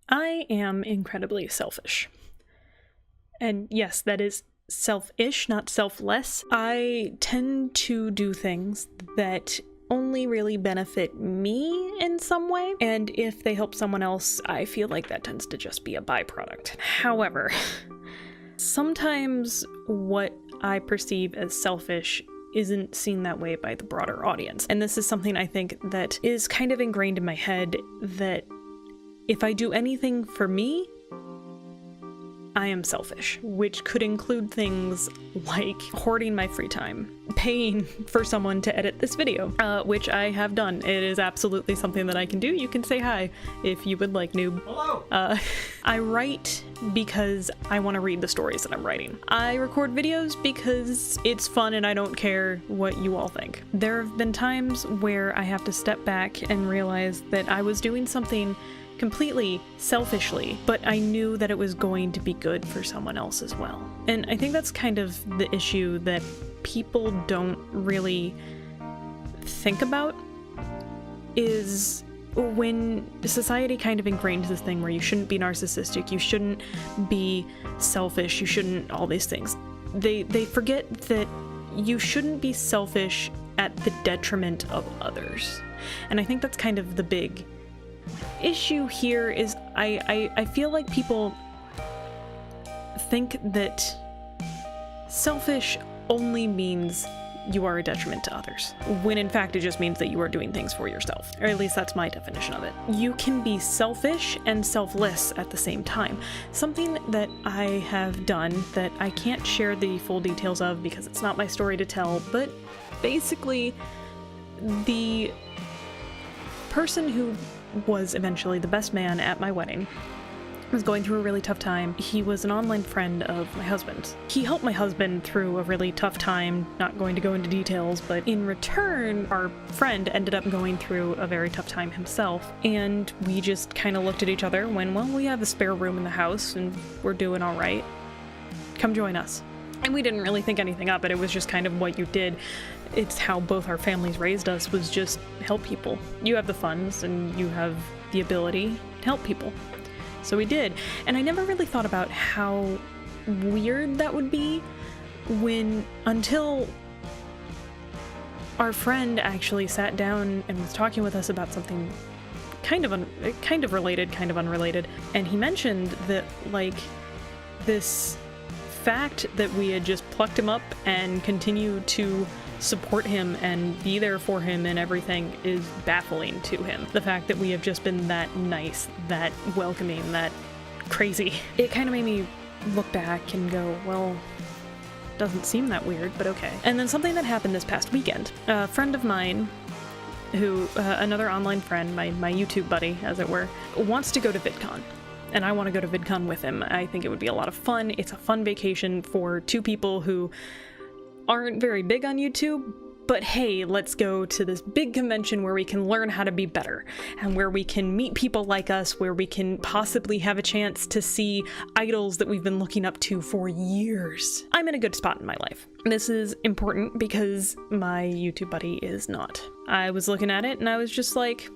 I am incredibly selfish. And yes, that is selfish, not selfless. I tend to do things that only really benefit me in some way, and if they help someone else, I feel like that tends to just be a byproduct. However, sometimes what I perceive as selfish isn't seen that way by the broader audience. And this is something I think that is kind of ingrained in my head, that if I do anything for me, I am selfish, which could include things like hoarding my free time, paying for someone to edit this video, which I have done. It is absolutely something that I can do. You can say hi if you would like, noob. Hello! I write because I want to read the stories that I'm writing. I record videos because it's fun and I don't care what you all think. There have been times where I have to step back and realize that I was doing something completely selfishly, but I knew that it was going to be good for someone else as well. And I think that's kind of the issue that people don't really think about, is when society kind of ingrains this thing where you shouldn't be narcissistic, you shouldn't be selfish, you shouldn't all these things. They forget that you shouldn't be selfish at the detriment of others. And I think that's kind of the big issue here. Is I feel like people think that selfish only means you are a detriment to others, when in fact it just means that you are doing things for yourself. Or at least that's my definition of it. You can be selfish and selfless at the same time. Something that I have done that I can't share the full details of because it's not my story to tell, but basically the person who was eventually the best man at my wedding was going through a really tough time. He was an online friend of my husband's. He helped my husband through a really tough time, not going to go into details, but in return, our friend ended up going through a very tough time himself, and we just kind of looked at each other and went, well, we have a spare room in the house and we're doing all right. Come join us. And we didn't really think anything of it. It was just kind of what you did. It's how both our families raised us, was just help people. You have the funds and you have the ability to help people. So we did. And I never really thought about how weird that would be until our friend actually sat down and was talking with us about something kind of related, kind of unrelated. And he mentioned that, like, this fact that we had just plucked him up and continue to support him and be there for him and everything is baffling to him. The fact that we have just been that nice, that welcoming, that crazy. It kind of made me look back and go, well, doesn't seem that weird, but okay. And then something that happened this past weekend. A friend of mine who, another online friend, my YouTube buddy, as it were, wants to go to VidCon. And I want to go to VidCon with him. I think it would be a lot of fun. It's a fun vacation for two people who aren't very big on YouTube, but hey, let's go to this big convention where we can learn how to be better, and where we can meet people like us, where we can possibly have a chance to see idols that we've been looking up to for years. I'm in a good spot in my life. This is important because my YouTube buddy is not. I was looking at it and I was just like,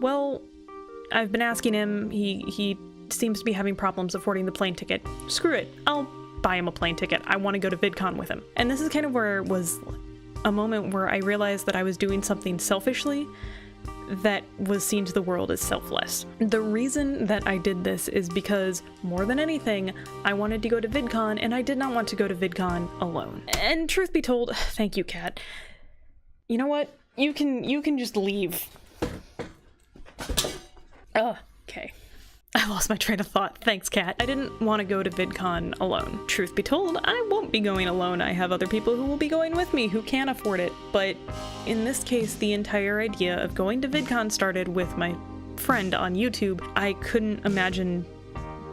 well, I've been asking him, he seems to be having problems affording the plane ticket. Screw it, I'll buy him a plane ticket. I want to go to VidCon with him. And this is kind of where it was a moment where I realized that I was doing something selfishly that was seen to the world as selfless. The reason that I did this is because, more than anything, I wanted to go to VidCon, and I did not want to go to VidCon alone. And truth be told, thank you, Kat. You know what? You can just leave. Okay. I lost my train of thought. Thanks, Kat. I didn't want to go to VidCon alone. Truth be told, I won't be going alone. I have other people who will be going with me who can afford it. But in this case, the entire idea of going to VidCon started with my friend on YouTube. I couldn't imagine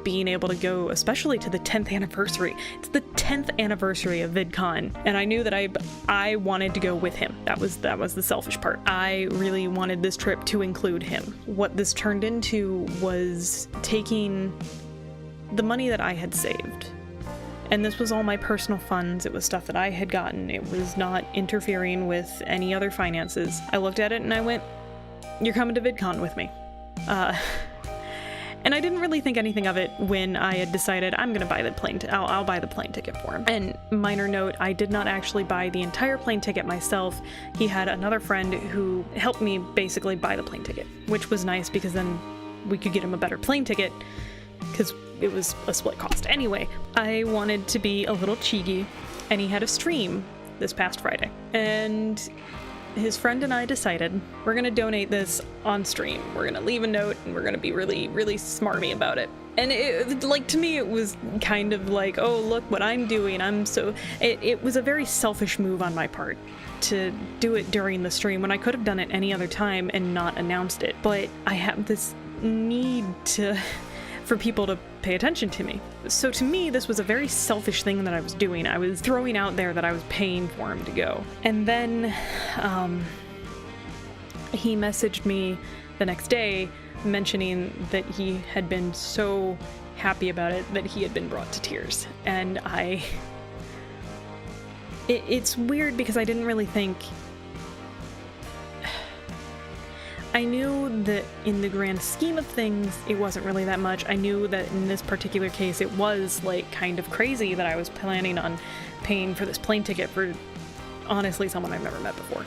being able to go, especially to the 10th anniversary. It's the 10th anniversary of VidCon, and I knew that I wanted to go with him. That was the selfish part. I really wanted this trip to include him. What this turned into was taking the money that I had saved, and this was all my personal funds. It was stuff that I had gotten. It was not interfering with any other finances. I looked at it and I went, "You're coming to VidCon with me." And I didn't really think anything of it when I had decided I'm gonna buy the plane, I'll buy the plane ticket for him. And minor note, I did not actually buy the entire plane ticket myself. He had another friend who helped me basically buy the plane ticket, which was nice because then we could get him a better plane ticket because it was a split cost. Anyway, I wanted to be a little cheeky, and he had a stream this past Friday. And his friend and I decided we're gonna donate this on stream. We're gonna leave a note and we're gonna be really, really smarmy about it. And like, to me, it was kind of like, oh, look what I'm doing. It was a very selfish move on my part to do it during the stream when I could have done it any other time and not announced it. But I have this need for people to pay attention to me. So to me, this was a very selfish thing that I was doing. I was throwing out there that I was paying for him to go. And then he messaged me the next day mentioning that he had been so happy about it that he had been brought to tears. And it's weird because I didn't really think... I knew that in the grand scheme of things, it wasn't really that much. I knew that in this particular case, it was like kind of crazy that I was planning on paying for this plane ticket for, honestly, someone I've never met before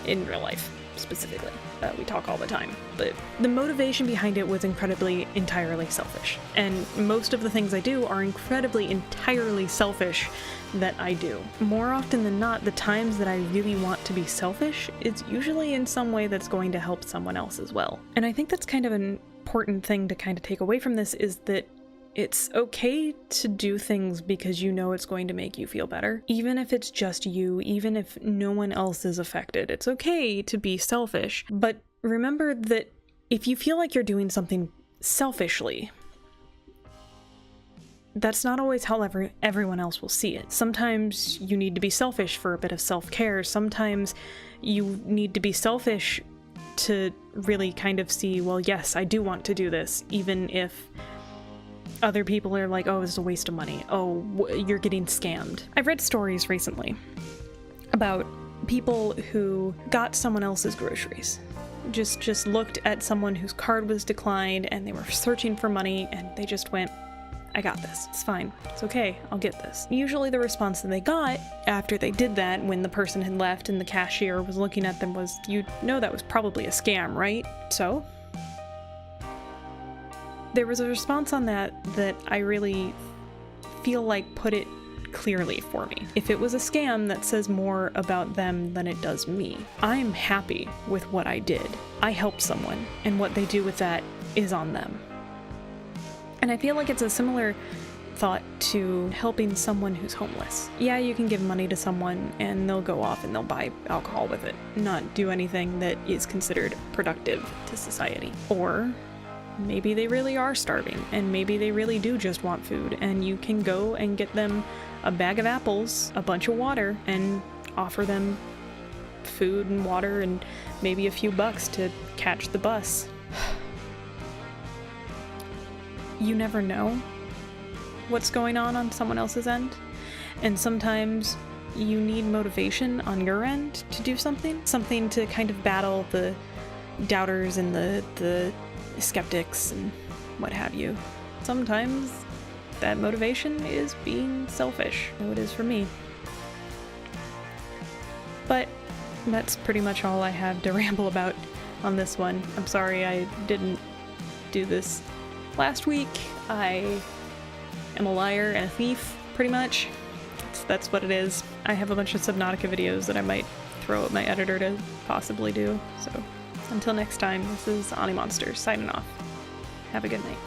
in real life, specifically. We talk all the time, but the motivation behind it was entirely selfish. And most of the things I do are entirely selfish that I do. More often than not, the times that I really want to be selfish, it's usually in some way that's going to help someone else as well. And I think that's kind of an important thing to kind of take away from this, is that it's okay to do things because you know it's going to make you feel better. Even if it's just you, even if no one else is affected, it's okay to be selfish. But remember that if you feel like you're doing something selfishly, that's not always how everyone else will see it. Sometimes you need to be selfish for a bit of self-care. Sometimes you need to be selfish to really kind of see, well, yes, I do want to do this, even if other people are like, oh, this is a waste of money. Oh, you're getting scammed. I've read stories recently about people who got someone else's groceries. Just looked at someone whose card was declined and they were searching for money, and they just went, I got this. It's fine. It's okay. I'll get this. Usually the response that they got after they did that, when the person had left and the cashier was looking at them, was, you know that was probably a scam, right? So there was a response on that I really feel like put it clearly for me. If it was a scam, that says more about them than it does me. I'm happy with what I did. I helped someone, and what they do with that is on them. And I feel like it's a similar thought to helping someone who's homeless. Yeah, you can give money to someone and they'll go off and they'll buy alcohol with it, not do anything that is considered productive to society. Or maybe they really are starving, and maybe they really do just want food, and you can go and get them a bag of apples, a bunch of water, and offer them food and water and maybe a few bucks to catch the bus. You never know what's going on someone else's end, and sometimes you need motivation on your end to do something to kind of battle the doubters and the skeptics and what have you. Sometimes that motivation is being selfish. So it is for me. But that's pretty much all I have to ramble about on this one. I'm sorry I didn't do this last week. I am a liar and a thief, pretty much. That's what it is. I have a bunch of Subnautica videos that I might throw at my editor to possibly do. So until next time, this is AniMonster signing off. Have a good night.